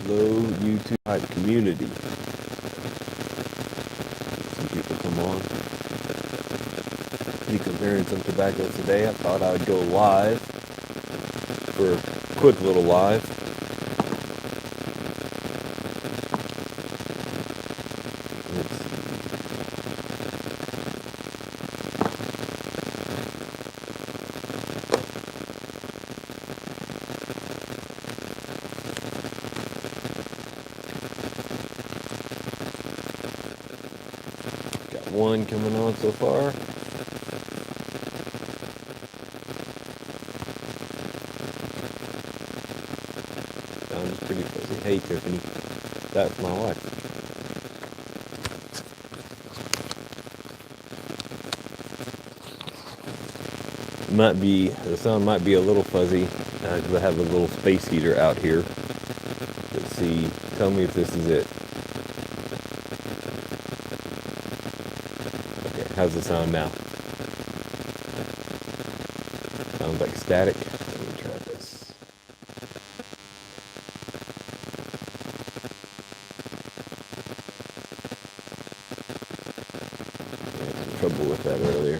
Hello, YouTube type community. Some people come on. Be comparing some tobacco today. I thought I would go live for a quick little live. Got one coming on so far. Sounds pretty fuzzy. Hey Tiffany, that's my wife. The sound might be a little fuzzy because I have a little space heater out here. Let's see. Tell me if this is it. Okay, how's the sound now? Sounds like static. Let me try this. I had some trouble with that earlier.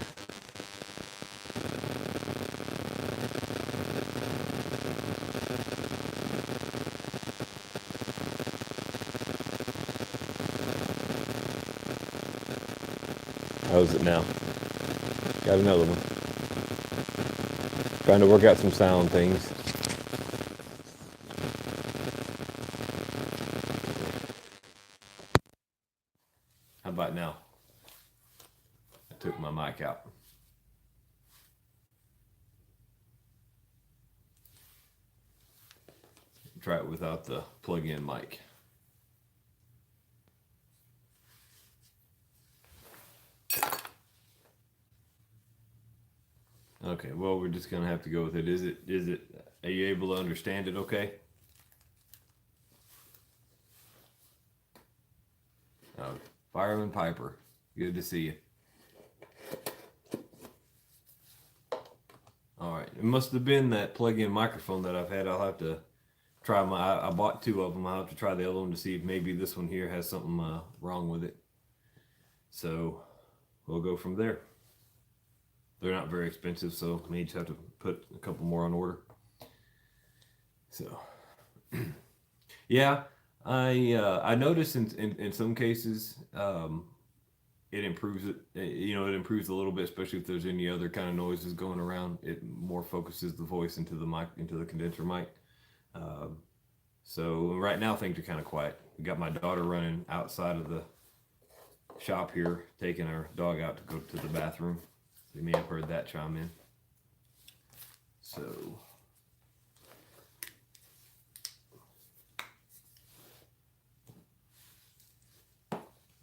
How's it now? Got another one. Trying to work out some sound things. How about now? I took my mic out. Try it without the plug-in mic. Okay, well, we're just gonna have to go with it. Are you able to understand it okay? Fireman Piper, good to see you. All right, it must have been that plug-in microphone that I've had. I'll have to try I bought two of them. I'll have to try the other one to see if maybe this one here has something wrong with it. So we'll go from there. They're not very expensive, so may just have to put a couple more on order. So, yeah, I noticed in some cases it improves it. It improves a little bit, especially if there's any other kind of noises going around. It more focuses the voice into the mic, into the condenser mic. So right now things are kind of quiet. We got my daughter running outside of the shop here, taking our dog out to go to the bathroom. You may have heard that chime in. So,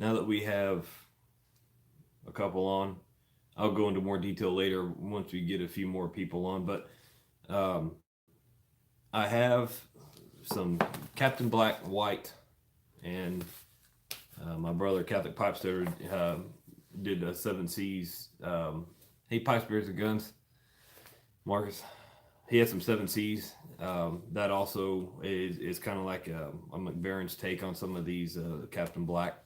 now that we have a couple on, I'll go into more detail later once we get a few more people on. But I have some Captain Black White, and my brother Catholic Pipester did a 7Cs. He pipes, beers, and guns. Marcus, he had some 7Cs. That also is kind of like a McBaron's take on some of these Captain Black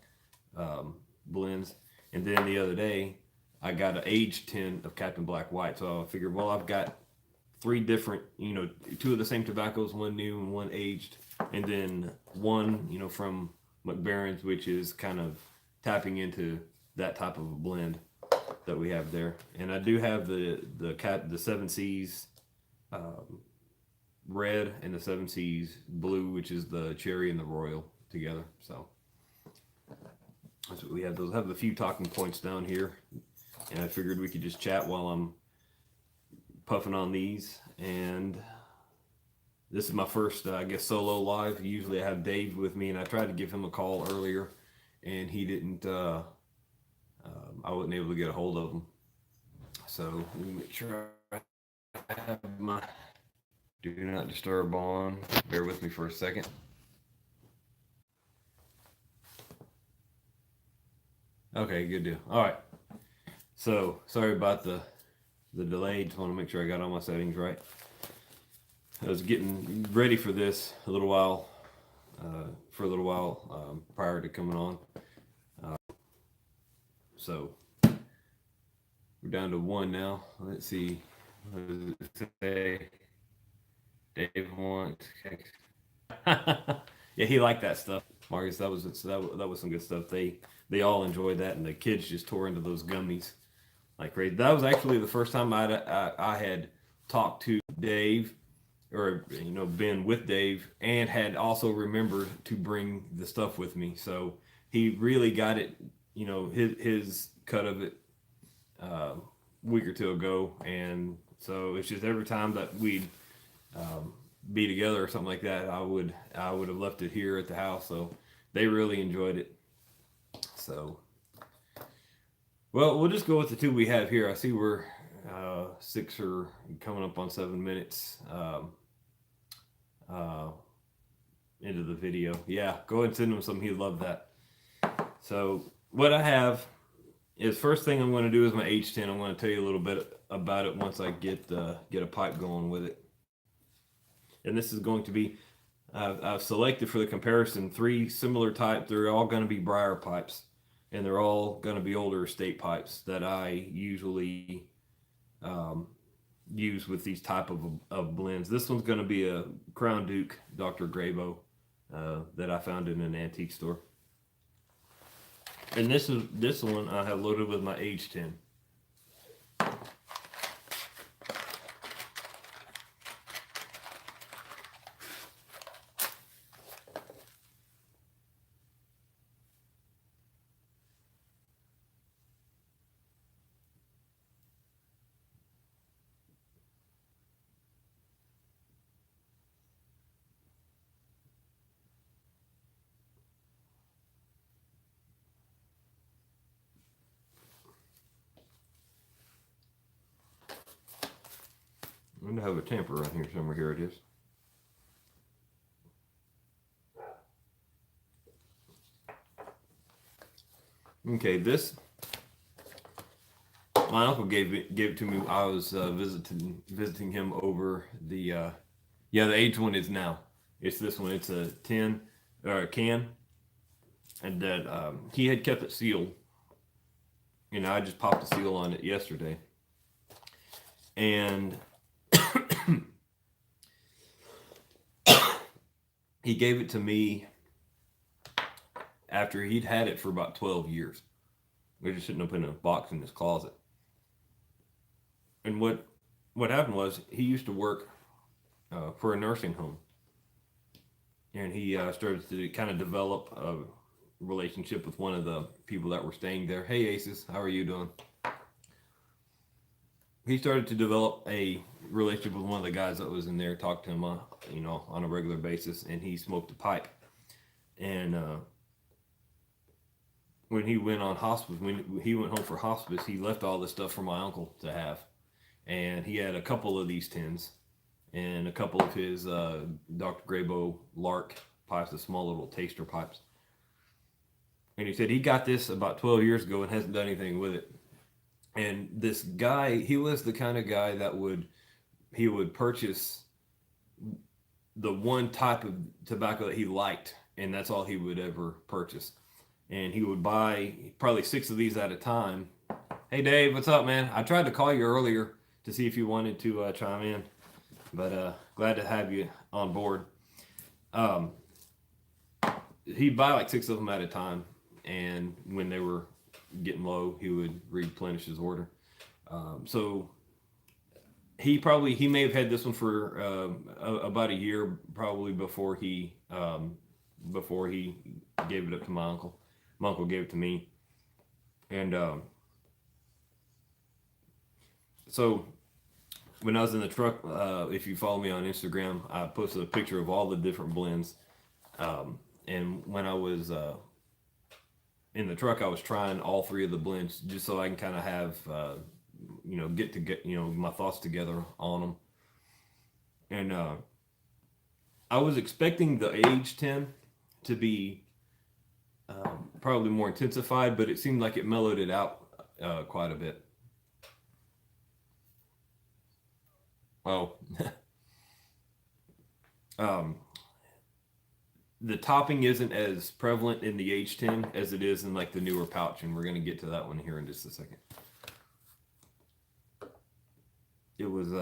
blends. And then the other day, I got an aged tin of Captain Black White. So I figured, well, I've got three different, two of the same tobaccos, one new and one aged, and then one, from McBaron's, which is kind of tapping into that type of a blend that we have there. And I do have the 7Cs red and the 7Cs blue, which is the cherry and the royal together. So that's what we have. Those have a few talking points down here, and I figured we could just chat while I'm puffing on these. And this is my first, solo live. Usually I have Dave with me, and I tried to give him a call earlier, and he didn't. I wasn't able to get a hold of him. So let me make sure I have my do not disturb on. Bear with me for a second. Okay, good deal. All right. So sorry about the delay. Just want to make sure I got all my settings right. I was getting ready for this a little while for a little while prior to coming on. So we're down to one now. Let's see. What does it say? Dave wants. Yeah, he liked that stuff, Marcus. That was some good stuff. They all enjoyed that, and the kids just tore into those gummies like crazy. That was actually the first time I had talked to Dave, or been with Dave, and had also remembered to bring the stuff with me. So he really got it, his cut of it week or two ago, and so it's just every time that we'd be together or something like that, I would have left it here at the house. So they really enjoyed it. So, well, we'll just go with the two we have here. I see we're 6 or coming up on 7 minutes uh, into the video. Yeah, go ahead and send him some. He'd love that. So what I have is, first thing I'm going to do is my H10. I'm going to tell you a little bit about it once I get a pipe going with it. And this is going to be, I've selected for the comparison 3 similar types. They're all going to be briar pipes, and they're all going to be older estate pipes that I usually use with these type of blends. This one's going to be a Crown Duke Dr. Grabo that I found in an antique store. And this one I have loaded with my H10. I'm going to have a tamper around here somewhere. Here it is. Okay, this, my uncle gave it to me. I was visiting him over the the aged one is now. It's this one. It's a tin or a can, and that he had kept it sealed. I just popped the seal on it yesterday, and he gave it to me after he'd had it for about 12 years. We were just sitting up in a box in his closet. And what happened was, he used to work for a nursing home. And he started to kind of develop a relationship with one of the people that were staying there. Hey, Aces, how are you doing? He started to develop a relationship with one of the guys that was in there, talked to him on a regular basis, and he smoked a pipe. And when he went on hospice, when he went home for hospice, he left all this stuff for my uncle to have. And he had a couple of these tins and a couple of his Dr. Grabo Lark pipes, the small little taster pipes. And he said he got this about 12 years ago and hasn't done anything with it. And this guy, he was the kind of guy that would purchase the one type of tobacco that he liked, and that's all he would ever purchase. And he would buy probably 6 of these at a time. Hey Dave, what's up, man? I tried to call you earlier to see if you wanted to chime in, but glad to have you on board. He'd buy like 6 of them at a time, and when they were getting low, he would replenish his order. So he may have had this one for about a year, probably before he gave it up to my uncle. My uncle gave it to me, and so when I was in the truck, if you follow me on Instagram, I posted a picture of all the different blends. And when I was in the truck, I was trying all 3 of the blends just so I can kind of have, get my thoughts together on them. And I was expecting the H10 to be probably more intensified, but it seemed like it mellowed it out quite a bit. Oh, the topping isn't as prevalent in the H10 as it is in like the newer pouch, and we're gonna get to that one here in just a second. It was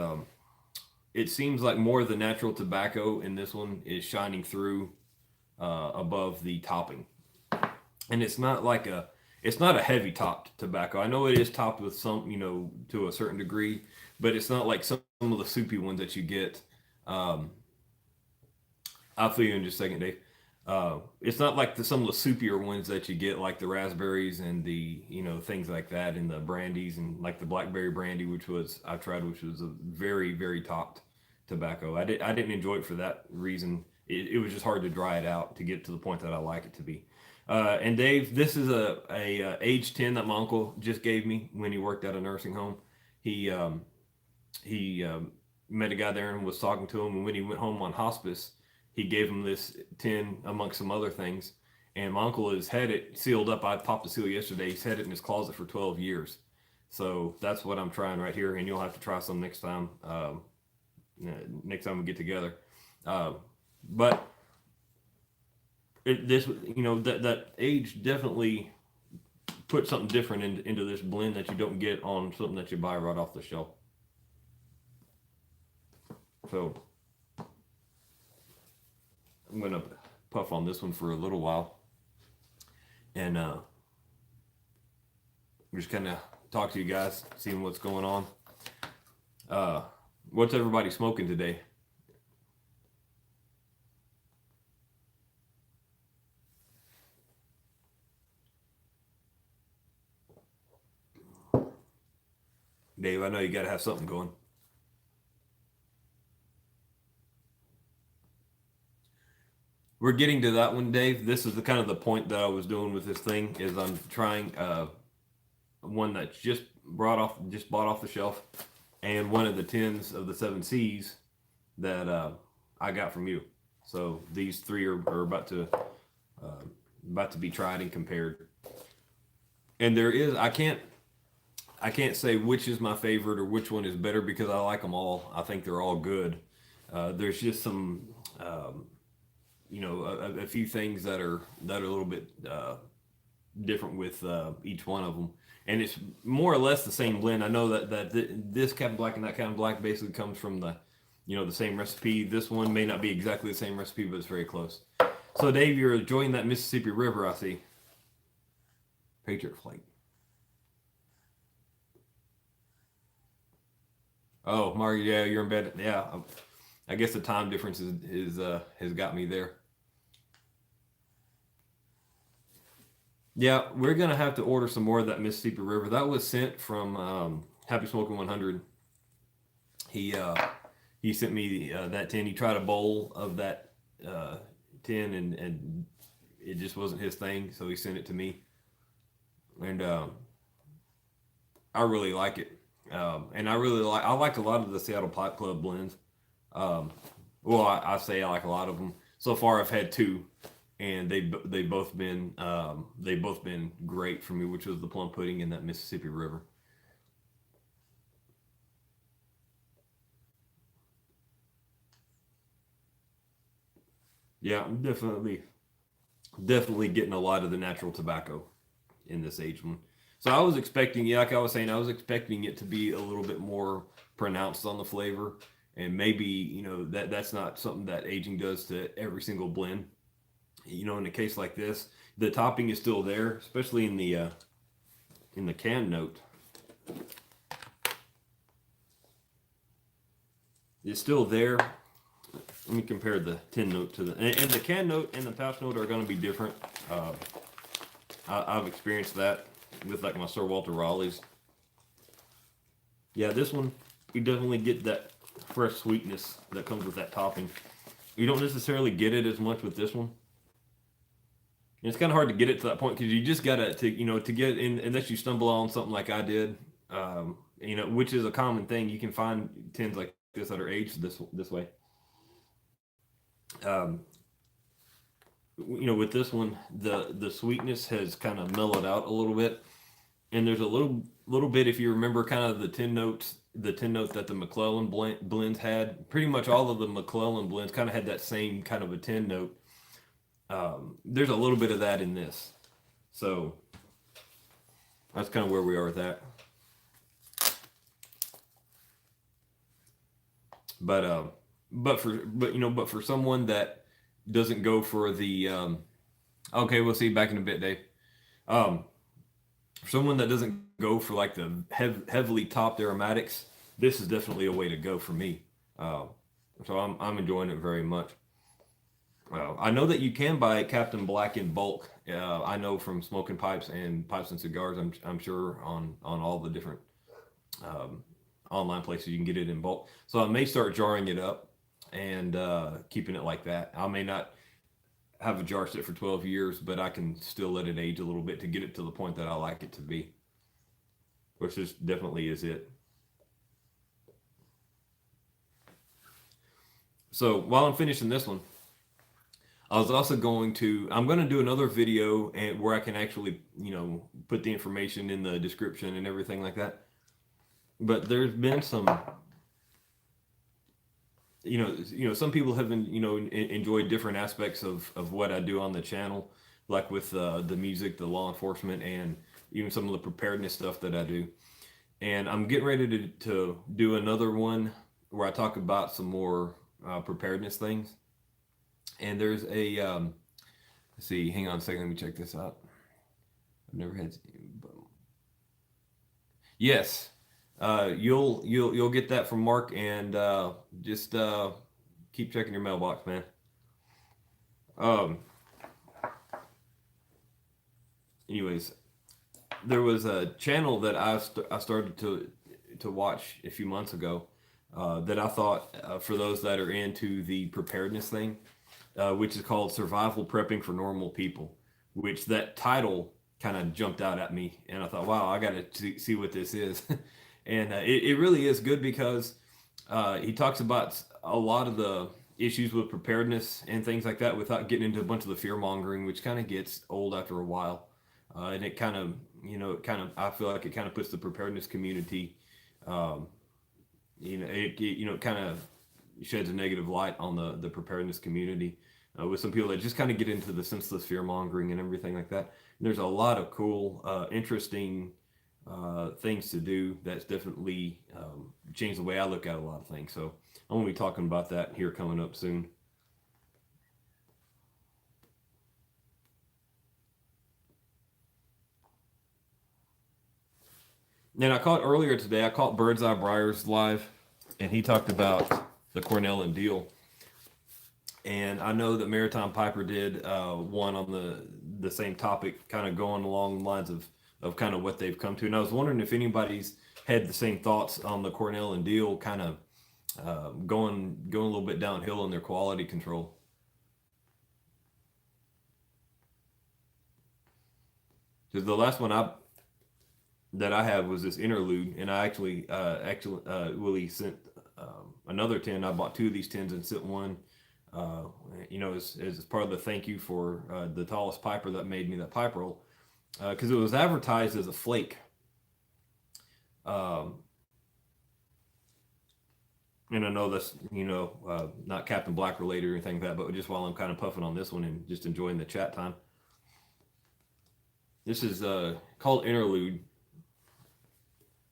it seems like more of the natural tobacco in this one is shining through above the topping, and it's not like it's not a heavy topped tobacco. I know it is topped with some, to a certain degree, but it's not like some of the soupy ones that you get. Um, I'll fill you in just a second, Dave. It's not like some of the soupier ones that you get, like the raspberries and the things like that, and the brandies and like the blackberry brandy, which was I tried, which was a very very topped tobacco. I didn't enjoy it for that reason. It was just hard to dry it out to get to the point that I like it to be. And Dave, this is a age 10 that my uncle just gave me when he worked at a nursing home. He met a guy there and was talking to him, and when he went home on hospice, he gave him this tin amongst some other things. And my uncle has had it sealed up. I popped the seal yesterday. He's had it in his closet for 12 years. So that's what I'm trying right here, and you'll have to try some next time. Next time we get together. But this, that age definitely put something different into this blend that you don't get on something that you buy right off the shelf. So I'm gonna puff on this one for a little while, and just kind of talk to you guys, seeing what's going on. What's everybody smoking today? Dave, I know you got to have something going. We're getting to that one, Dave. This is the kind of the point that I was doing with this thing is I'm trying one that's just bought off the shelf, and one of the tins of the 7Cs that I got from you. So these three are about to be tried and compared. And there is I can't say which is my favorite or which one is better because I like them all. I think they're all good. There's just some a few things that are a little bit different with each one of them, and it's more or less the same blend. I know that this Captain Black and that Captain Black basically comes from the same recipe. This one may not be exactly the same recipe, but it's very close. So Dave, you're enjoying that Mississippi River, I see. Patriot Flight. Oh, Mario, yeah, you're in bed. Yeah, I guess the time difference is has got me there. Yeah, we're gonna have to order some more of that Mississippi River. That was sent from Happy Smoking 100. He he sent me that tin. He tried a bowl of that tin, and it just wasn't his thing, so he sent it to me, and I really like it. And I like a lot of the Seattle Pipe Club blends. Um, well, I say I like a lot of them. So far, I've had two, and they both been great for me, which was the plum pudding and that Mississippi River. Yeah, I'm definitely getting a lot of the natural tobacco in this aged one. So I was expecting, yeah, like I was saying, I was expecting it to be a little bit more pronounced on the flavor, and maybe that's not something that aging does to every single blend. In a case like this, the topping is still there, especially in the can note. It's still there. Let me compare the tin note to and the can note and the pouch note are going to be different. Uh, I've experienced that with like my Sir Walter Raleigh's. Yeah, this one you definitely get that fresh sweetness that comes with that topping. You don't necessarily get it as much with this one. And it's kind of hard to get it to that point because you just gotta to get in unless you stumble on something like I did. Which is a common thing. You can find tins like this that are aged this way. Um, with this one, the sweetness has kind of mellowed out a little bit, and there's a little bit if you remember kind of the tin note that the McClellan blends had. Pretty much all of the McClellan blends kind of had that same kind of a tin note. there's a little bit of that in this. So that's kind of where we are with that. But for someone that doesn't go for the okay, we'll see you back in a bit, Dave. Um, for someone that doesn't go for like the heavily topped aromatics, this is definitely a way to go for me. Uh, so I'm enjoying it very much. I know that you can buy Captain Black in bulk. I know from Smoking Pipes and Pipes and Cigars. I'm sure on all the different um, online places you can get it in bulk. So I may start jarring it up and keeping it like that. I may not have a jar set for 12 years, but I can still let it age a little bit to get it to the point that I like it to be, which is definitely is it. So while I'm finishing this one, I was also I'm going to do another video and where I can actually, put the information in the description and everything like that. But there's been some, some people have been, enjoyed different aspects of what I do on the channel, like with the music, the law enforcement, and even some of the preparedness stuff that I do. And I'm getting ready to do another one where I talk about some more preparedness things. And there's a let's see, hang on a second, let me check this out. I've never had. Yes, you'll get that from Mark, and just keep checking your mailbox, man. Um. Anyways, there was a channel that I started to watch a few months ago that I thought for those that are into the preparedness thing, which is called Survival Prepping for Normal People, which that title kind of jumped out at me, and I thought, wow, I got to see what this is. And it really is good because he talks about a lot of the issues with preparedness and things like that without getting into a bunch of the fear mongering, which kind of gets old after a while. And it kind of, I feel like it kind of puts the preparedness community, um, it kind of sheds a negative light on the preparedness community with some people that just kind of get into the senseless fear mongering and everything like that. And there's a lot of cool, interesting things to do that's definitely changed the way I look at a lot of things. So I'm going to be talking about that here coming up soon. And I caught earlier today, I caught Birdseye Briars live, and he talked about the Cornell and Deal. And I know that Maritime Piper did one on the same topic, kind of going along the lines of kind of what they've come to. And I was wondering if anybody's had the same thoughts on the Cornell and Deal kind of going a little bit downhill in their quality control. Because the last one that I had was this interlude, and I actually Willie sent another tin. I bought two of these tins and sent one. As part of the thank you for the tallest piper that made me that pipe roll, because it was advertised as a flake. And I know that's not Captain Black related or anything like that, but just while I'm kind of puffing on this one and just enjoying the chat time. This is called Interlude.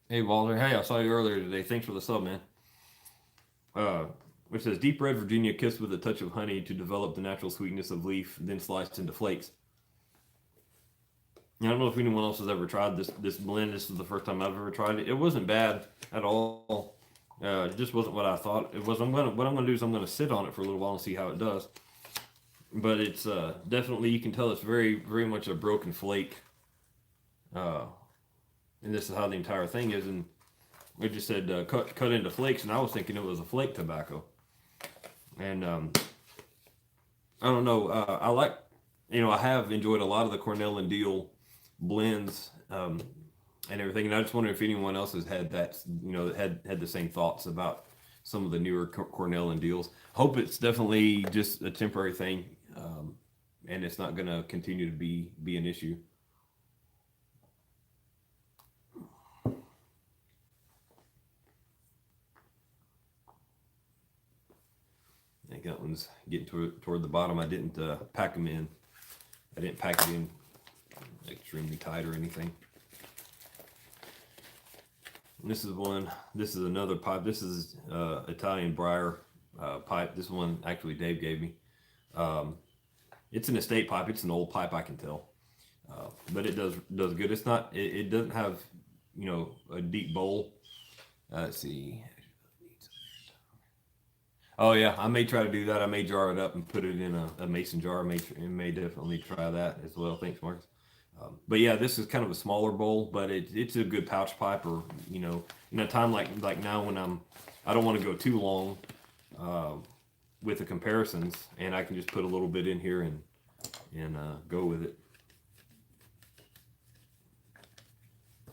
Hey Walter, hey, I saw you earlier today. Thanks for the sub, man. Which says deep red Virginia kissed with a touch of honey to develop the natural sweetness of leaf, then sliced into flakes. I don't know if anyone else has ever tried this blend. This is the first time I've ever tried it. It wasn't bad at all. It just wasn't what I thought it was. What I'm gonna do is I'm gonna sit on it for a little while and see how it does. But it's definitely, you can tell it's very, very much a broken flake. And this is how the entire thing is. And it just said cut into flakes, and I was thinking it was a flake tobacco. And I don't know. I have enjoyed a lot of the Cornell and Deal blends and everything. And I just wonder if anyone else has had that, had the same thoughts about some of the newer Cornell and Deals. Hope it's definitely just a temporary thing, and it's not going to continue to be an issue. think that one's getting toward the bottom. I didn't pack them in. I didn't pack it in extremely tight or anything. And this is one. This is another pipe. This is Italian briar pipe. This one actually Dave gave me. It's an estate pipe. It's an old pipe, I can tell, but it does good. It's not. It doesn't have, you know, a deep bowl. Let's see. Oh yeah, I may try to do that. I may jar it up and put it in a mason jar. I may definitely try that as well. Thanks, Marcus. But yeah, this is kind of a smaller bowl, but it's a good pouch pipe, or you know, in a time like now when I don't want to go too long with the comparisons, and I can just put a little bit in here and go with it.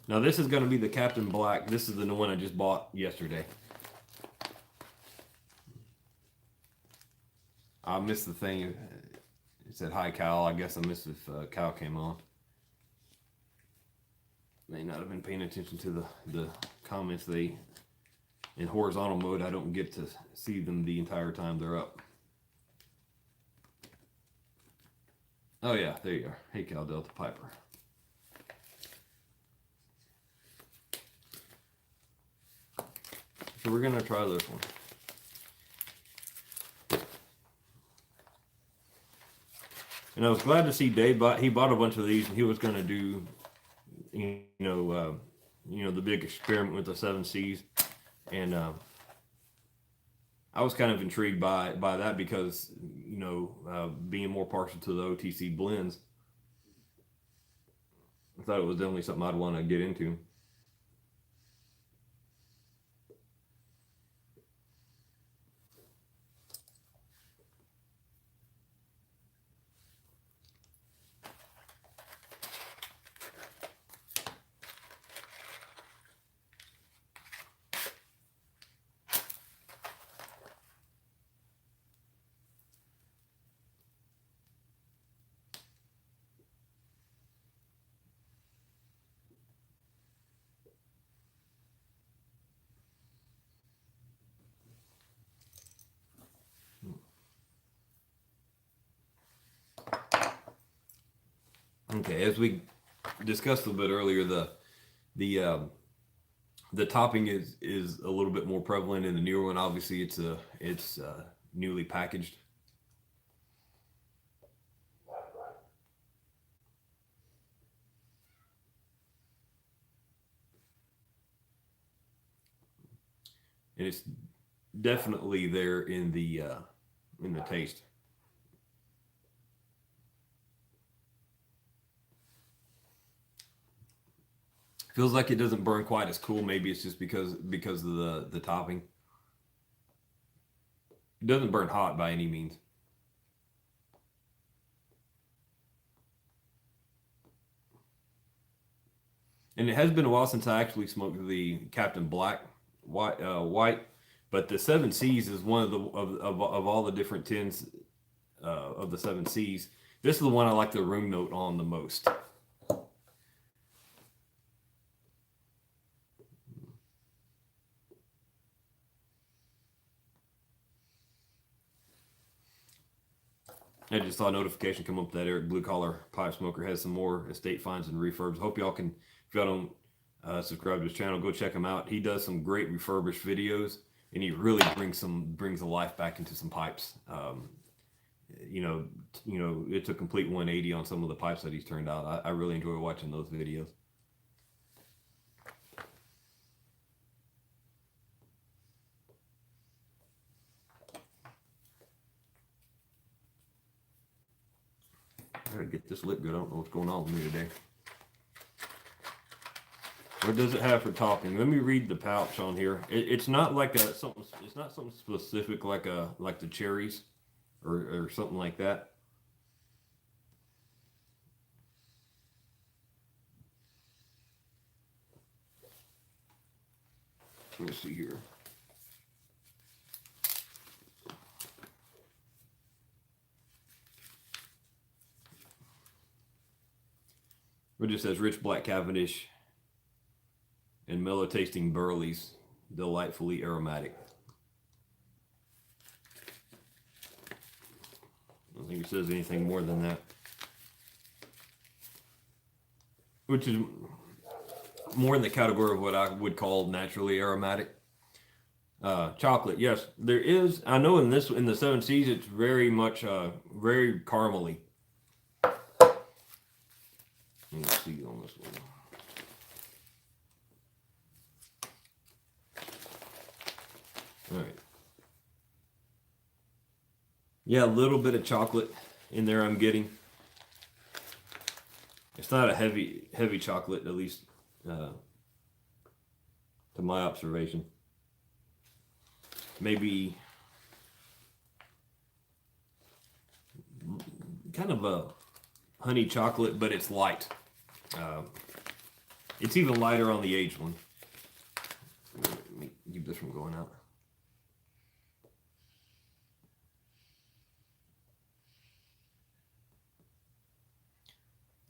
Now this is going to be the Captain Black. This is the one I just bought yesterday. I missed the thing. It said hi, Kyle. I guess I missed if Kyle came on. May not have been paying attention to the comments. They, in horizontal mode, I don't get to see them the entire time they're up. Oh yeah, there you are. Hey, Cal Delta Piper. So we're gonna try this one. And I was glad to see Dave he bought a bunch of these, and he was gonna do, you know, the big experiment with the 7 Cs, and I was kind of intrigued by that because, you know, being more partial to the OTC blends, I thought it was definitely something I'd want to get into. Okay, as we discussed a little bit earlier, the topping is a little bit more prevalent in the newer one. Obviously, it's newly packaged. And it's definitely there in the taste. Feels like it doesn't burn quite as cool. Maybe it's just because of the topping. It doesn't burn hot by any means. And it has been a while since I actually smoked the Captain Black white, but the 7 Cs is one of the of all the different tins of the 7 Cs. This is the one I like the room note on the most. I just saw a notification come up that Eric Blue Collar Pipe Smoker has some more estate finds and refurbs. Hope y'all can, if y'all don't subscribe to his channel, go check him out. He does some great refurbished videos, and he really brings the life back into some pipes. You know, it's a complete 180 on some of the pipes that he's turned out. I really enjoy watching those videos. I gotta get this lip good. I don't know what's going on with me today. What does it have for topping? Let me read the pouch on here. It's not like something. It's not something specific like the cherries, or something like that. Let me see here. It just says rich black Cavendish and mellow tasting burleys, delightfully aromatic. think it says anything more than that. Which is more in the category of what I would call naturally aromatic. Chocolate, yes, there is. I know in the Seven Seas, it's very much very caramely. Let's see on this one. All right. Yeah, a little bit of chocolate in there I'm getting. It's not a heavy chocolate, at least to my observation. Maybe kind of a honey chocolate, but it's light. It's even lighter on the aged one. Let me keep this from going out.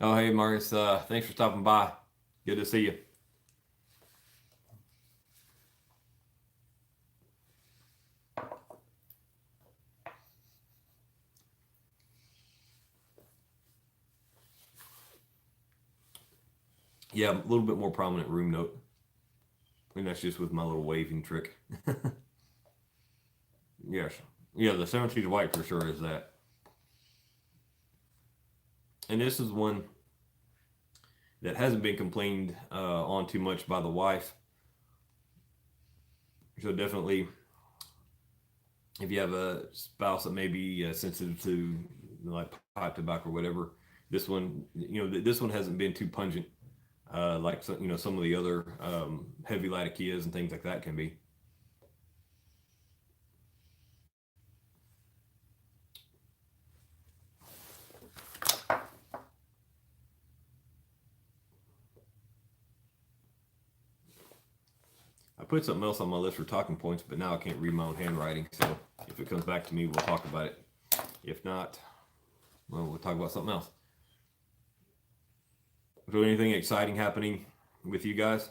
Oh, hey, Marcus. Thanks for stopping by. Good to see you. Yeah, a little bit more prominent room note. And that's just with my little waving trick. Yes. Yeah, the 7 Seas White for sure is that. And this is one that hasn't been complained on too much by the wife. So definitely, if you have a spouse that may be sensitive to like pipe tobacco or whatever, this one, this one hasn't been too pungent, like some of the other heavy latakias and things like that can be. I put something else on my list for talking points, but now I can't read my own handwriting. So if it comes back to me, we'll talk about it. If not, well, we'll talk about something else. So anything exciting happening with you guys?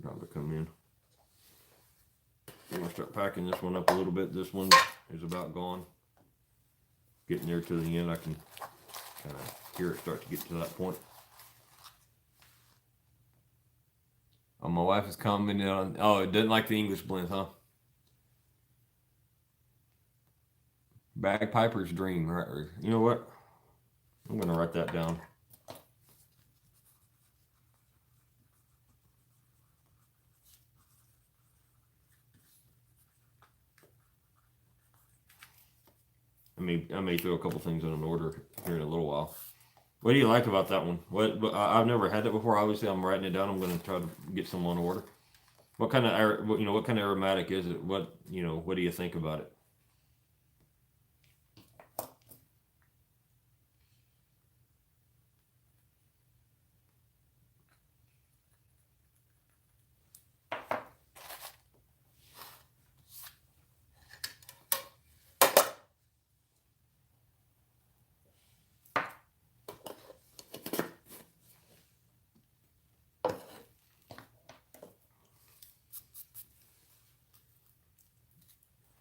Time to come in. I'm gonna start packing this one up a little bit. This one is about gone. Getting there to the end, I can kind of hear it start to get to that point. Oh, my wife is commenting on. Oh, it doesn't like the English blend, huh? Bagpiper's dream, right? You know what? I'm gonna write that down. I may throw a couple things in an order here in a little while. What do you like about that one? I've never had that before. Obviously, I'm writing it down. I'm going to try to get some on order. What kind of what kind of aromatic is it? What do you think about it?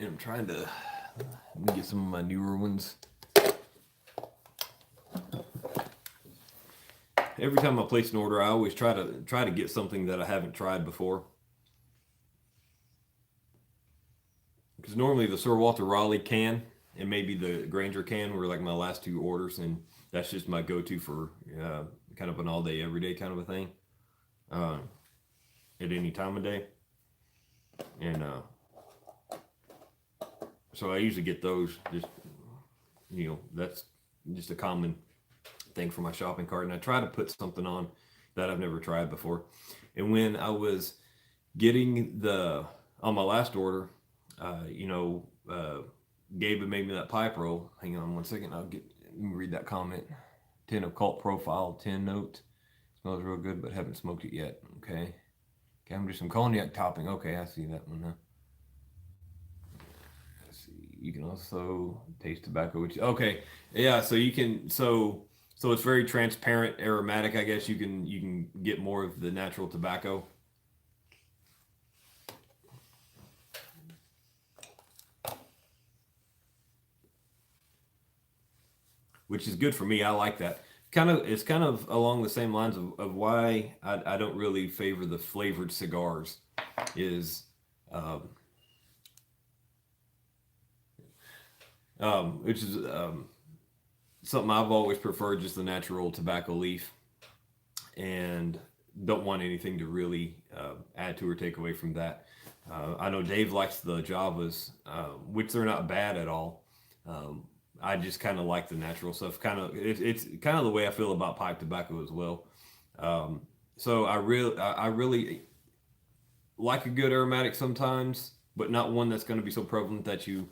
And I'm trying to get some of my newer ones. Every time I place an order, I always try to get something that I haven't tried before. Because normally the Sir Walter Raleigh can and maybe the Granger can were like my last two orders, and that's just my go-to for kind of an all-day, everyday kind of a thing at any time of day. And so I usually get those. Just that's just a common thing for my shopping cart, and I try to put something on that I've never tried before. And when I was getting on my last order, Gabe had made me that pipe roll. Hang on 1 second. Let me read that comment. 10 occult profile, 10 note. Smells real good, but haven't smoked it yet. Okay, I'm just some cognac topping. Okay, I see that one now. Let's see. you can also taste tobacco. Which okay, yeah. So you can so it's very transparent, aromatic. I guess you can get more of the natural tobacco. Which is good for me. I like that. It's kind of along the same lines of why I don't really favor the flavored cigars. Is um, which is something I've always preferred, just the natural tobacco leaf, and don't want anything to really add to or take away from that. I know Dave likes the Javas, which they're not bad at all. Um, I just kind of like the natural stuff. It's kind of the way I feel about pipe tobacco as well. Um, so I really like a good aromatic sometimes, but not one that's going to be so prevalent that you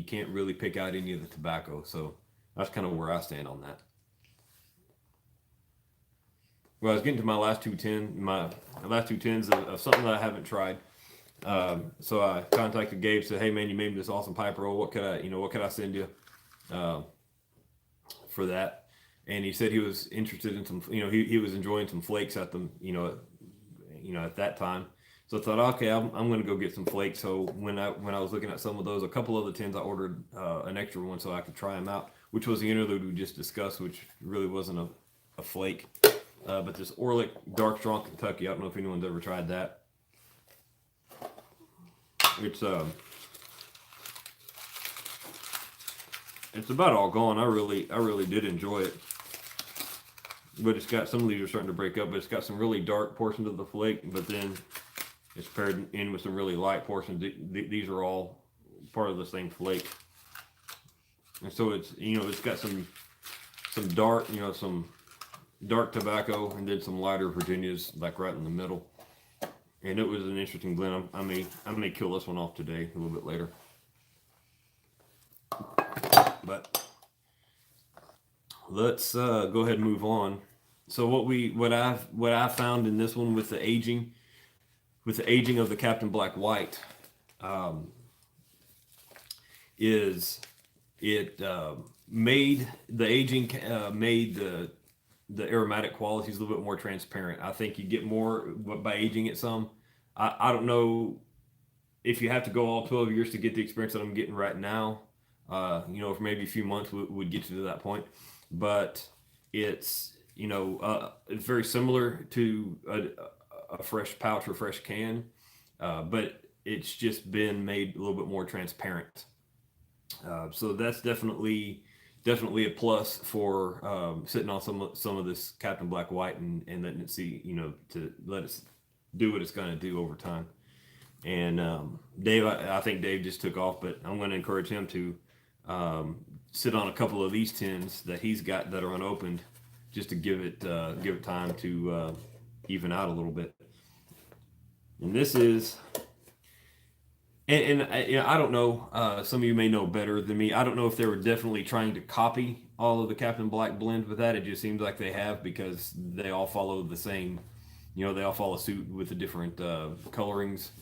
can't really pick out any of the tobacco. So that's kind of where I stand on that. Well, I was getting to my last two tens of something that I haven't tried. So I contacted Gabe, said, "Hey man, you made me this awesome pipe roll. What could I send you uh, for that?" And he said he was interested in some, he was enjoying some flakes at them, at that time. So I thought, okay, I'm going to go get some flakes. So when I was looking at some of those, a couple of the tins, I ordered an extra one so I could try them out, which was the interlude we just discussed, which really wasn't a flake. But this Orlick Dark Strong Kentucky, I don't know if anyone's ever tried that. It's it's about all gone. I really did enjoy it, but it's got some of these are starting to break up. But it's got some really dark portions of the flake, but then it's paired in with some really light portions. These are all part of the same flake, and so it's got some dark some dark tobacco and then some lighter Virginias like right in the middle. And it was an interesting blend. I may kill this one off today a little bit later. But let's go ahead and move on. So what I found in this one with the aging of the Captain Black White, um, is it made the aging made the aromatic qualities a little bit more transparent. I think you get more by aging it some. I don't know if you have to go all 12 years to get the experience that I'm getting right now. For maybe a few months would get you to that point. But it's very similar to a fresh pouch or fresh can, but it's just been made a little bit more transparent. So that's definitely a plus for sitting on some of this Captain Black White and letting it see, to let it do what it's going to do over time. And Dave, I think Dave just took off, but I'm going to encourage him to sit on a couple of these tins that he's got that are unopened, just to give it time to even out a little bit. And this is. I don't know. Some of you may know better than me. I don't know if they were definitely trying to copy all of the Captain Black blend with that. It just seems like they have because they all follow the same. They all follow suit with the different colorings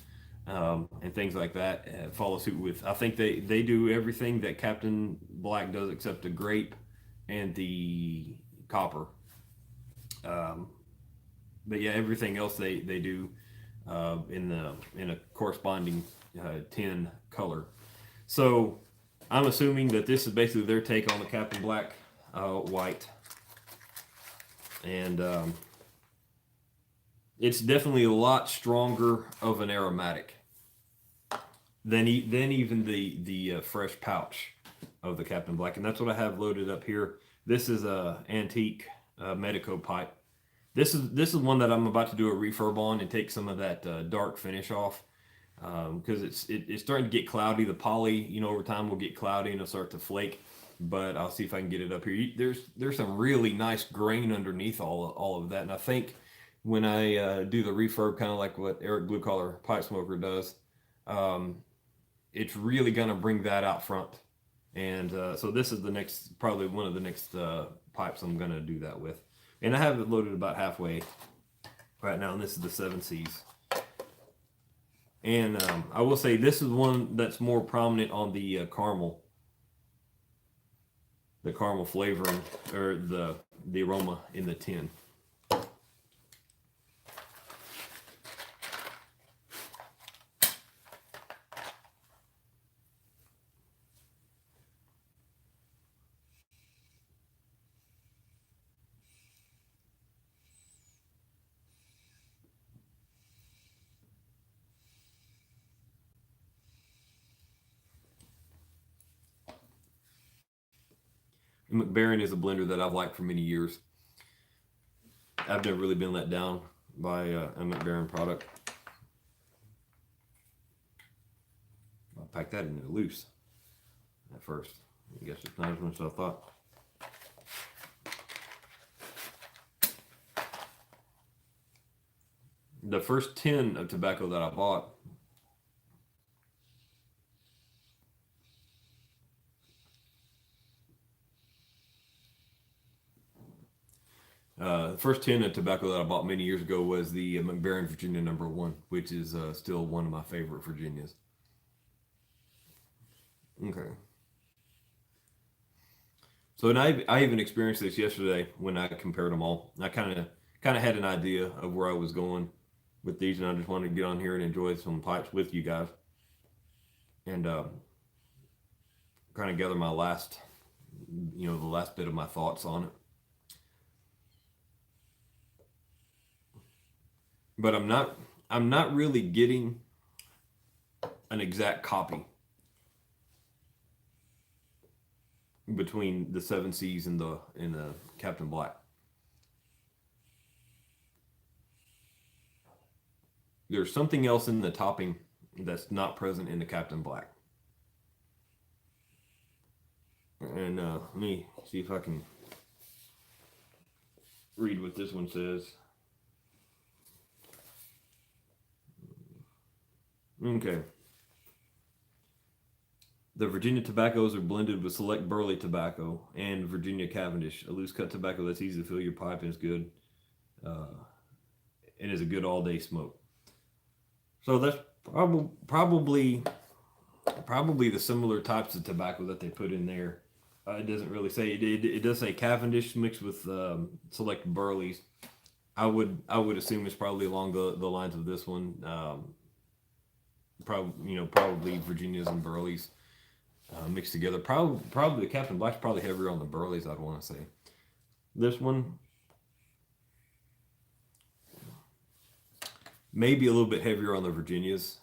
and things like that. Follow suit with. I think they do everything that Captain Black does except the grape and the copper. Um, but yeah, everything else they do in a corresponding tin color. So I'm assuming that this is basically their take on the Captain Black White, and it's definitely a lot stronger of an aromatic than even the fresh pouch of the Captain Black, and that's what I have loaded up here. This is a antique Medico pipe. This is one that I'm about to do a refurb on and take some of that dark finish off, because it's starting to get cloudy. The poly, over time will get cloudy and it'll start to flake. But I'll see if I can get it up here. There's some really nice grain underneath all of that, and I think when I do the refurb, kind of like what Eric Blue Collar Pipe Smoker does, um, it's really gonna bring that out front. And so this is probably one of the next pipes I'm gonna do that with. And I have it loaded about halfway right now, and this is the 7 Cs. And I will say this is one that's more prominent on the caramel flavoring or the aroma in the tin. Mac Baren is a blender that I've liked for many years. I've never really been let down by a Mac Baren product. I'll pack that in there loose at first. I guess it's not as much as I thought. The first tin of tobacco that I bought, the first tin of tobacco that I bought many years ago was the Mac Baren Virginia Number One, which is still one of my favorite Virginias. Okay. So, and I even experienced this yesterday when I compared them all. I kind of had an idea of where I was going with these, and I just wanted to get on here and enjoy some pipes with you guys, and kind of gather my last, the last bit of my thoughts on it. But I'm not really getting an exact copy between the Seven Seas and the Captain Black. There's something else in the topping that's not present in the Captain Black. And let me see if I can read what this one says. Okay. The Virginia tobaccos are blended with select burley tobacco and Virginia Cavendish, a loose cut tobacco that's easy to fill your pipe and is good, and is a good all day smoke. So that's probably the similar types of tobacco that they put in there. It doesn't really say it does say Cavendish mixed with select burleys. I would assume it's probably along the lines of this one. Probably Virginias and burleys mixed together. Probably the Captain Black's probably heavier on the burleys, I'd want to say. This one maybe a little bit heavier on the Virginias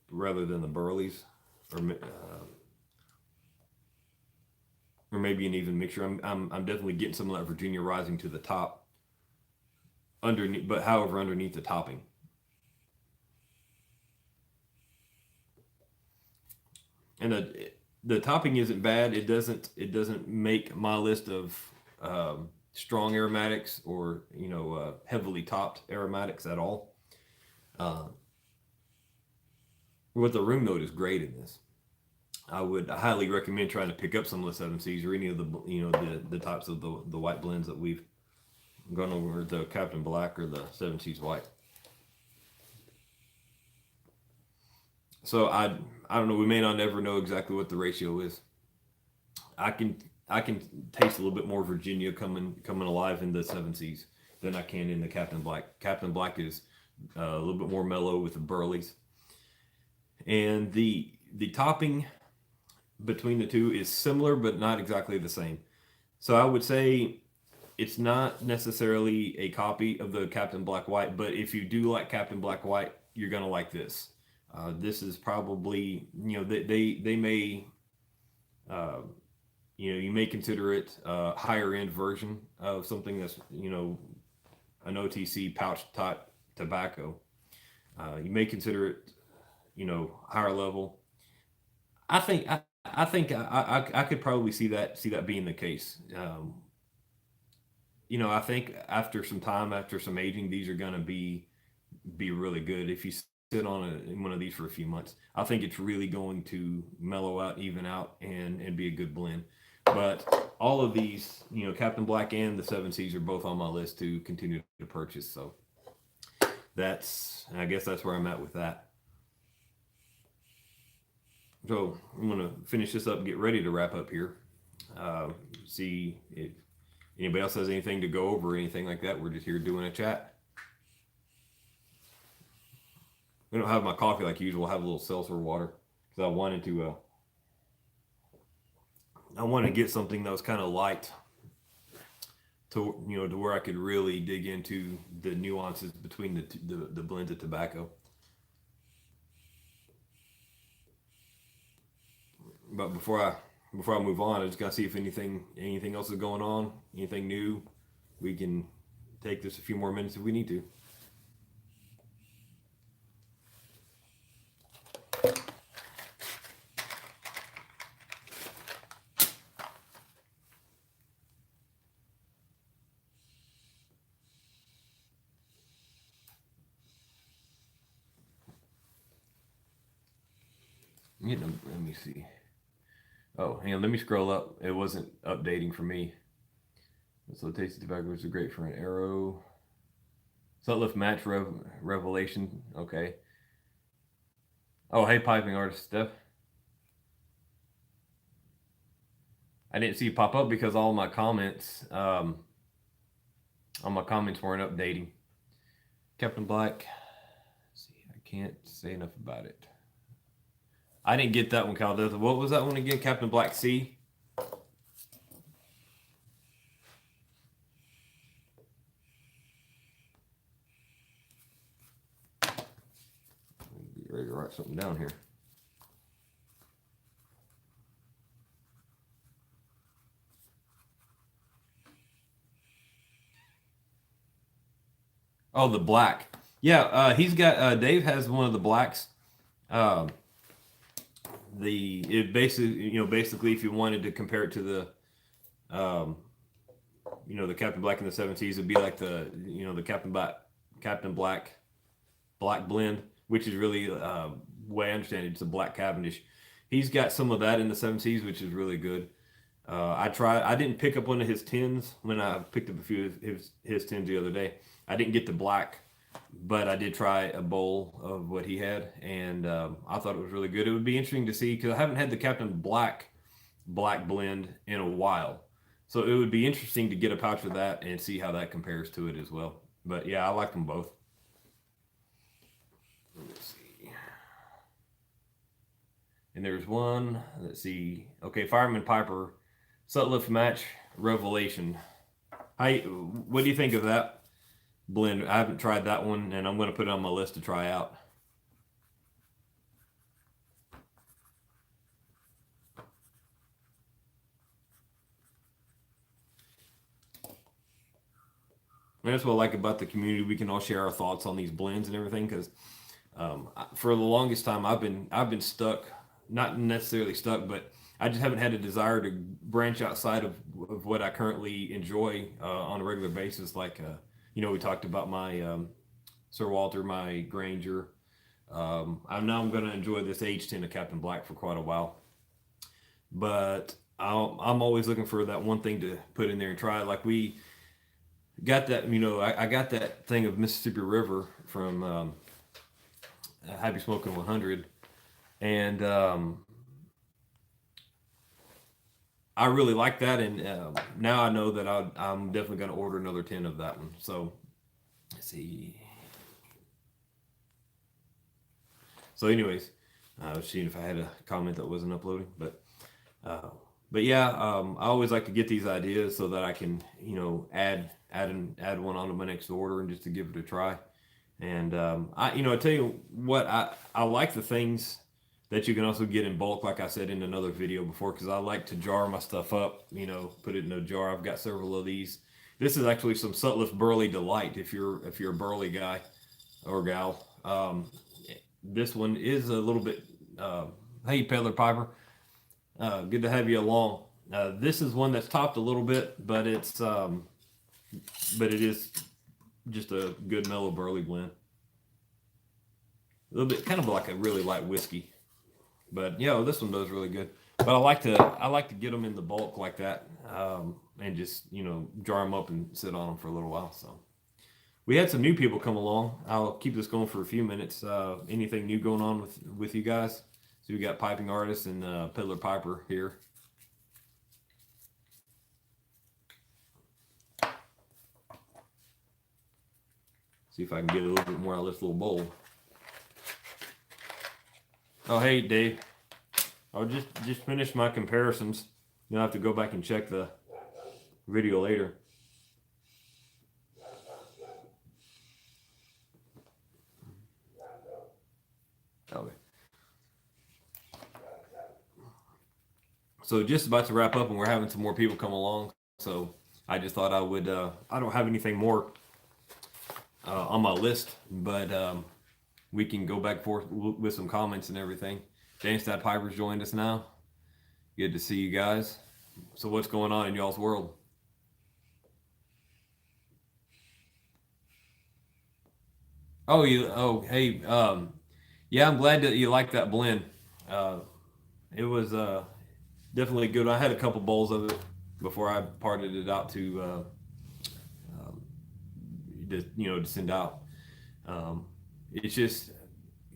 rather than the burleys, or maybe an even mixture. I'm definitely getting some of that Virginia rising to the top underneath, but however underneath the topping. And the topping isn't bad. It doesn't make my list of strong aromatics or heavily topped aromatics at all. What the room note is great in this. I would highly recommend trying to pick up some of the Seven Seas or any of the types of the white blends that we've gone over, the Captain Black or the Seven Seas White. So I don't know. We may not ever know exactly what the ratio is. I can taste a little bit more Virginia coming alive in the Seven Seas than I can in the Captain Black. Captain Black is a little bit more mellow with the burleys, and the topping between the two is similar but not exactly the same. So I would say it's not necessarily a copy of the Captain Black White, but if you do like Captain Black White, you're gonna like this. This is probably, they may, you may consider it a higher end version of something that's, an OTC pouch type tobacco. You may consider it, higher level. I think I could probably see that being the case. I think after some time, after some aging, these are gonna be really good. If you sit on one of these for a few months, I think it's really going to mellow out, even out, and be a good blend. But all of these, Captain Black and the Seven Seas are both on my list to continue to purchase. So I guess that's where I'm at with that. So I'm gonna finish this up and get ready to wrap up here. See if anybody else has anything to go over or anything like that. We're just here doing a chat. We don't have my coffee like usual. I have a little seltzer water because I wanted to get something that was kind of light to to where I could really dig into the nuances between the blends of tobacco. But before I move on, I just gotta see if anything else is going on, anything new. We can take this a few more minutes if we need to. Let me see. Oh, hang on, let me scroll up. It wasn't updating for me. So tasty tobacco is great for an arrow. Sutliff match revelation. Okay. Oh, hey, piping artist Steph. I didn't see you pop up because all my comments weren't updating. Captain Black. Let's see, I can't say enough about it. I didn't get that one, Caldeza. What was that one again? Captain Black C? Get ready to write something down here. Oh, the black. Yeah, he's got Dave has one of the blacks. Basically if you wanted to compare it to the the Captain Black in the 70s, it'd be like the Captain Black blend, which is really way I understand it's a black Cavendish. He's got some of that in the 70s, which is really good. I didn't pick up one of his tins when I picked up a few of his tins the other day. I didn't get the black, but I did try a bowl of what he had, and I thought it was really good. It would be interesting to see because I haven't had the Captain Black blend in a while, so it would be interesting to get a pouch of that and see how that compares to it as well. But yeah, I like them both. Let's see. And there's one. Let's see. Okay, Fireman Piper, Sutliff match revelation. What do you think of that blend? I haven't tried that one, and I'm going to put it on my list to try out. And that's what I like about the community. We can all share our thoughts on these blends and everything. Because for the longest time, I've been stuck, not necessarily stuck, but I just haven't had a desire to branch outside of what I currently enjoy on a regular basis. Like we talked about my Sir Walter, my Granger. I'm going to enjoy this H10 of Captain Black for quite a while, but I'm always looking for that one thing to put in there and try. Like we got that, I got that thing of Mississippi River from Happy Smoking 100, and I really like that. And now I know that I'm definitely going to order another 10 of that one. So let's see. So, anyways, I was seeing if I had a comment that wasn't uploading, but yeah, I always like to get these ideas so that I can, add one onto my next order and just to give it a try. And I tell you what, I like the things that you can also get in bulk, like I said in another video before, because I like to jar my stuff up, put it in a jar. I've got several of these. This is actually some Sutliff Burley Delight if you're a Burley guy or gal. This one is a little bit, hey, Peddler Piper, good to have you along. This is one that's topped a little bit, but it is just a good mellow Burley blend. A little bit, kind of like a really light whiskey, but this one does really good. But I like to get them in the bulk like that, and just jar them up and sit on them for a little while. So. We had some new people come along. I'll keep this going for a few minutes. Anything new going on with you guys? So we got Piping Artist and Piddler Piper here. See if I can get a little bit more out of this little bowl. Oh, hey, Dave. I'll just finish my comparisons. You'll have to go back and check the video later. Okay. So just about to wrap up, and we're having some more people come along. So I just thought I would. I don't have anything more on my list, but we can go back and forth with some comments and everything. Danstad Piper's joined us now. Good to see you guys. So what's going on in y'all's world? Oh, hey, yeah, I'm glad that you like that blend. It was definitely good. I had a couple bowls of it before I parted it out to to send out. It's just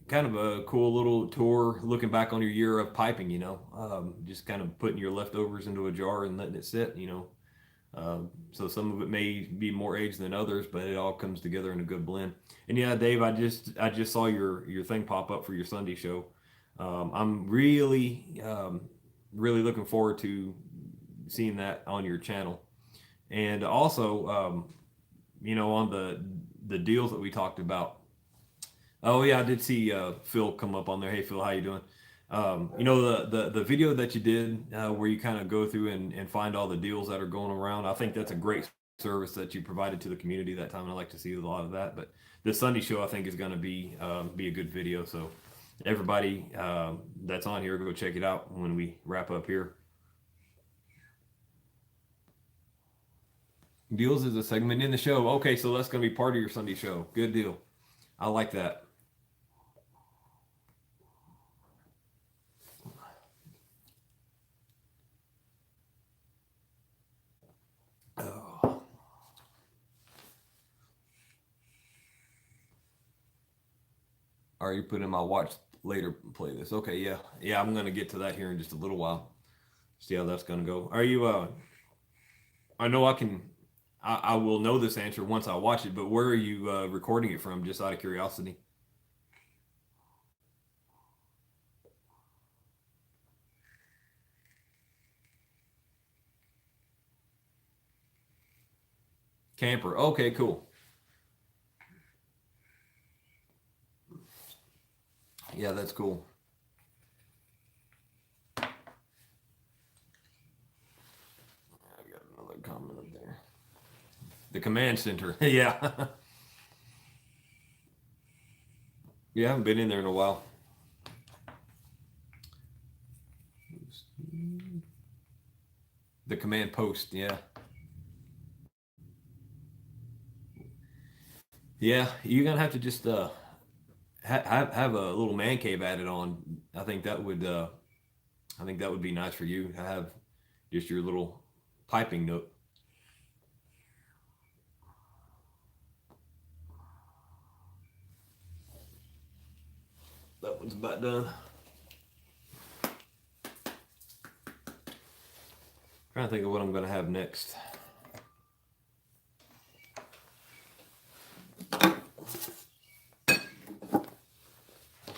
kind of a cool little tour looking back on your year of piping, just kind of putting your leftovers into a jar and letting it sit, so some of it may be more aged than others, but it all comes together in a good blend. And yeah, Dave, I just saw your thing pop up for your Sunday show. I'm really looking forward to seeing that on your channel, and also on the deals that we talked about. Oh yeah, I did see Phil come up on there. Hey Phil, how you doing? The video that you did where you kind of go through and find all the deals that are going around. I think that's a great service that you provided to the community that time. I like to see a lot of that. But the Sunday show I think is going to be a good video. So everybody that's on here, go check it out when we wrap up here. Deals is a segment in the show. Okay, so that's going to be part of your Sunday show. Good deal. I like that. Oh. Are you putting my watch later playlist? Okay, yeah. I'm going to get to that here in just a little while. See how that's going to go. Are you? I know I will know this answer once I watch it, but where are you recording it from, just out of curiosity? Camper. Okay, cool. Yeah, that's cool. I got another comment up there. The command center. Yeah. Yeah, I haven't been in there in a while. The command post, yeah. Yeah, you're gonna have to just have a little man cave added on. I think that would be nice for you to have just your little piping nook. That one's about done. Trying to think of what I'm going to have next.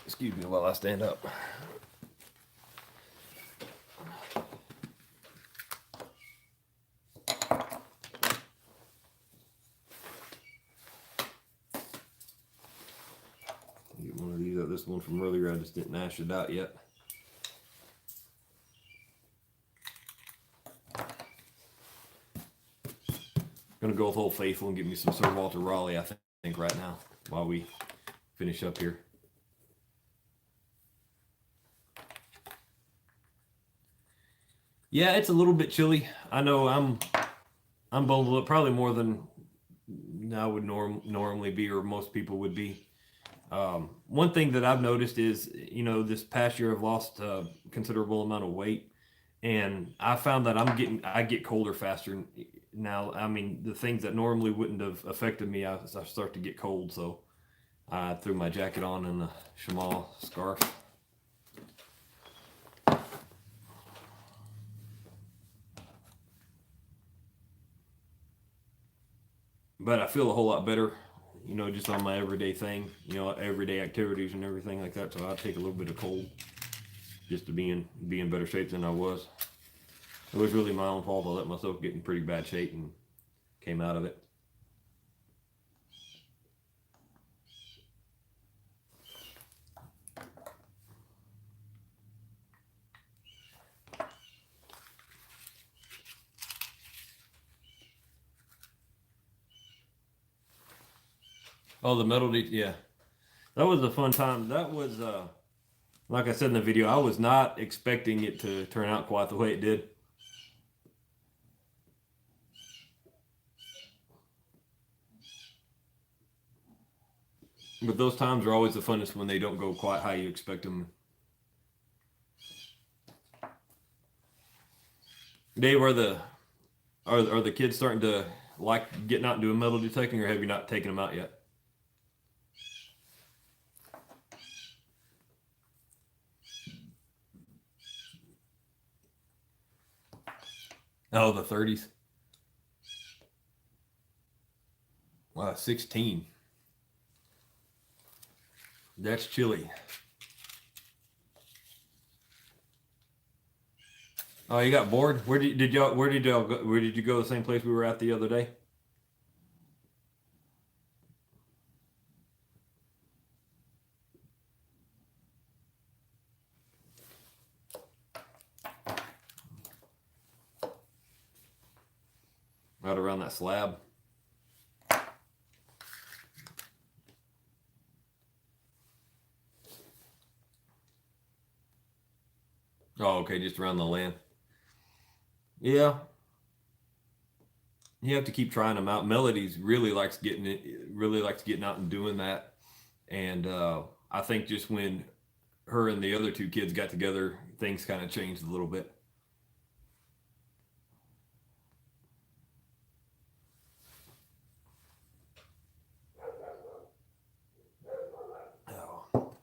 Excuse me while I stand up. Get one of these. This one from earlier, I just didn't ash it out yet. Gonna go with Old Faithful and give me some Sir Walter Raleigh, I think right now, while we finish up here. Yeah, it's a little bit chilly. I know I'm bundled up probably more than I would normally be, or most people would be. One thing that I've noticed is, this past year I've lost a considerable amount of weight, and I found that I get colder faster now. I mean, the things that normally wouldn't have affected me, I start to get cold. So I threw my jacket on and the chamois scarf. but I feel a whole lot better, just on my everyday thing, everyday activities and everything like that. So I'll take a little bit of cold just to be in better shape than I was. It was really my own fault. I let myself get in pretty bad shape and came out of it. Oh, the metal, yeah, that was a fun time. That was, like I said in the video, I was not expecting it to turn out quite the way it did. But those times are always the funnest when they don't go quite how you expect them. Dave, are the kids starting to like getting out and doing metal detecting, or have you not taken them out yet? Oh, the 30s. Wow, 16. That's chilly. Oh, you got bored? Where did you go the same place we were at the other day? Right around that slab. Oh, okay, just around the land. Yeah, you have to keep trying them out. Melody's really likes getting out and doing that. And I think just when her and the other two kids got together, things kind of changed a little bit. Oh.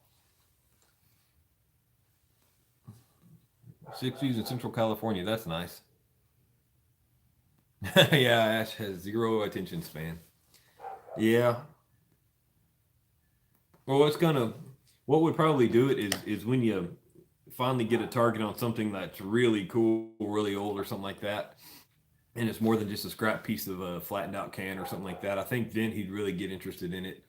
60s in Central California, that's nice. Yeah, Ash has zero attention span. Yeah. Well, what would probably do it is when you finally get a target on something that's really cool, really old, or something like that, and it's more than just a scrap piece of a flattened out can or something like that. I think then he'd really get interested in it,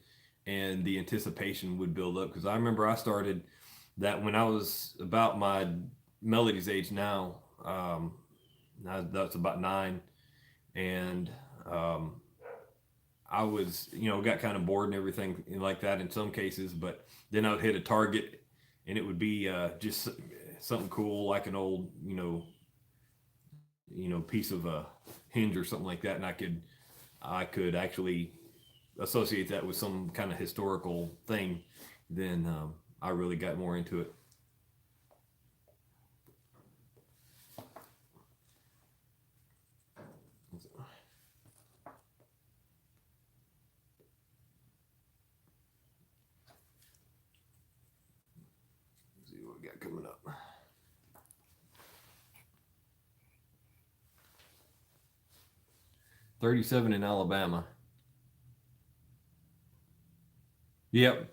and the anticipation would build up. Because I remember I started that when I was about my Melody's age now. That's about 9, and um, I was, got kind of bored and everything like that in some cases, but then I would hit a target and it would be just something cool like an old, piece of a hinge or something like that, and I could actually associate that with some kind of historical thing. Then I really got more into it. Let's see what we got coming up. 37 in Alabama. Yep.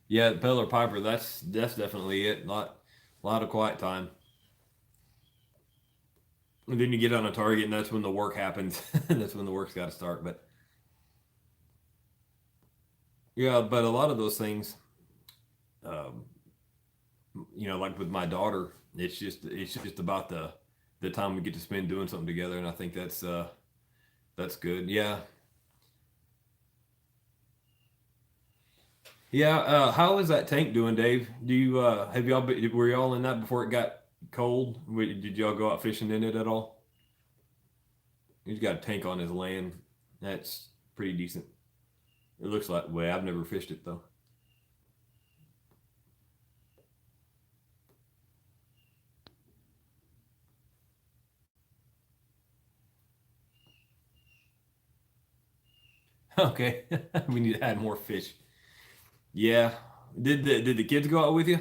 Yeah, Peller Piper. That's definitely it. Lot of quiet time. And then you get on a target, and that's when the work happens. That's when the work's got to start. But yeah, but a lot of those things, um, like with my daughter, it's just about the time we get to spend doing something together, and I think that's good. Yeah, yeah. How is that tank doing, Dave? Do you have y'all were y'all in that before it got cold? Did y'all go out fishing in it at all? He's got a tank on his land. That's pretty decent. It looks like way. I've never fished it though. Okay, we need to add more fish. Yeah. Did the kids go out with you?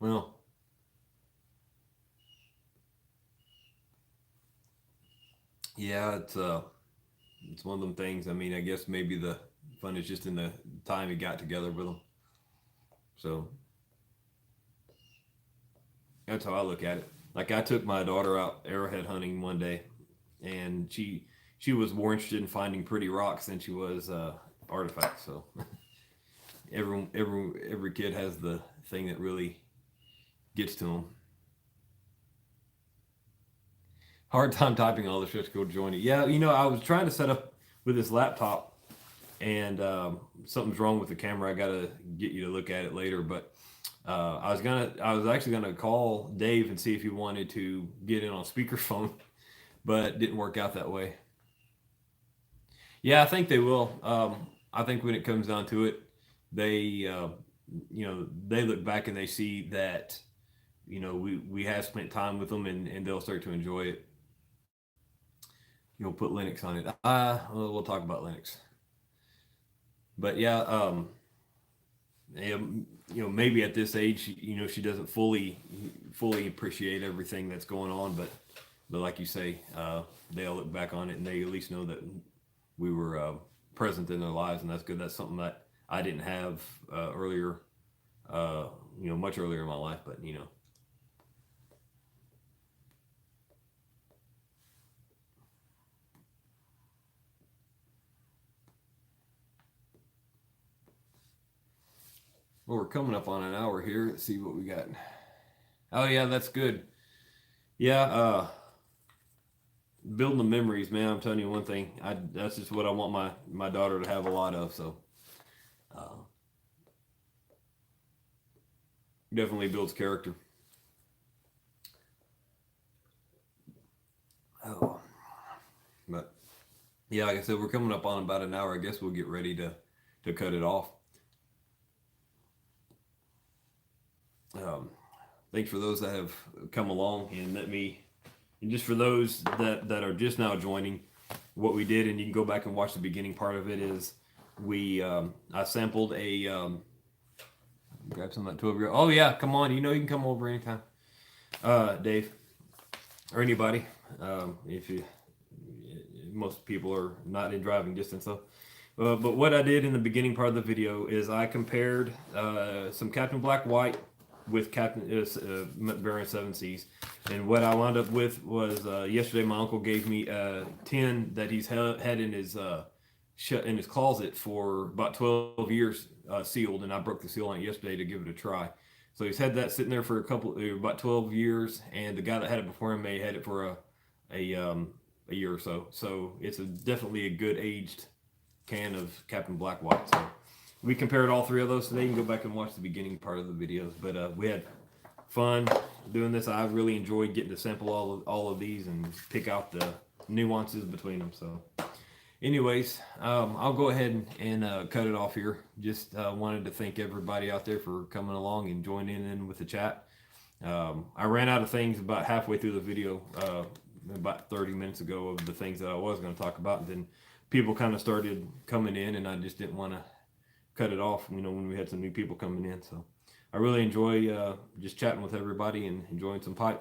Well, yeah, it's one of them things. I mean, I guess maybe the fun is just in the time you got together with them. So that's how I look at it. Like I took my daughter out arrowhead hunting one day, and she was more interested in finding pretty rocks than she was artifacts. So every kid has the thing that really gets to them. Hard time typing all this. Just go join it. Yeah, I was trying to set up with this laptop, and something's wrong with the camera. I gotta get you to look at it later, but I was actually gonna call Dave and see if he wanted to get in on speakerphone, but it didn't work out that way. Yeah, I think they will. I think when it comes down to it, they they look back and they see that we have spent time with them, and they'll start to enjoy it. You'll put Linux on it. Well, we'll talk about Linux, but yeah, yeah, maybe at this age, she doesn't fully appreciate everything that's going on, but like you say, they'll look back on it and they at least know that we were present in their lives, and that's good. That's something that I didn't have earlier, much earlier in my life, but well, we're coming up on an hour here. Let's see what we got. Oh yeah, that's good. Yeah, building the memories, man. I'm telling you one thing. That's just what I want my daughter to have a lot of. So uh, definitely builds character. Oh, but yeah, like I said, we're coming up on about an hour. I guess we'll get ready to cut it off. Um, Thanks for those that have come along and let me, and just for those that are just now joining, what we did, and you can go back and watch the beginning part of it, is I sampled a grab some of that 12-year. Oh yeah, come on, you can come over anytime, Dave, or anybody. If you Most people are not in driving distance though. But what I did in the beginning part of the video is I compared some Captain Black White with Captain Baron Seven Seas, and what I wound up with was yesterday my uncle gave me a tin that he's had in his in his closet for about 12 years, sealed, and I broke the seal on it yesterday to give it a try. So he's had that sitting there for about 12 years, and the guy that had it before him may had it for a year or so. So it's definitely a good aged can of Captain Black White. So we compared all three of those today. You can go back and watch the beginning part of the videos. But we had fun doing this. I really enjoyed getting to sample all of these and pick out the nuances between them. So anyways, I'll go ahead and cut it off here. Just wanted to thank everybody out there for coming along and joining in with the chat. I ran out of things about halfway through the video, about 30 minutes ago, of the things that I was going to talk about, and then people kind of started coming in, and I just didn't want to cut it off, when we had some new people coming in. So I really enjoy just chatting with everybody and enjoying some pipes.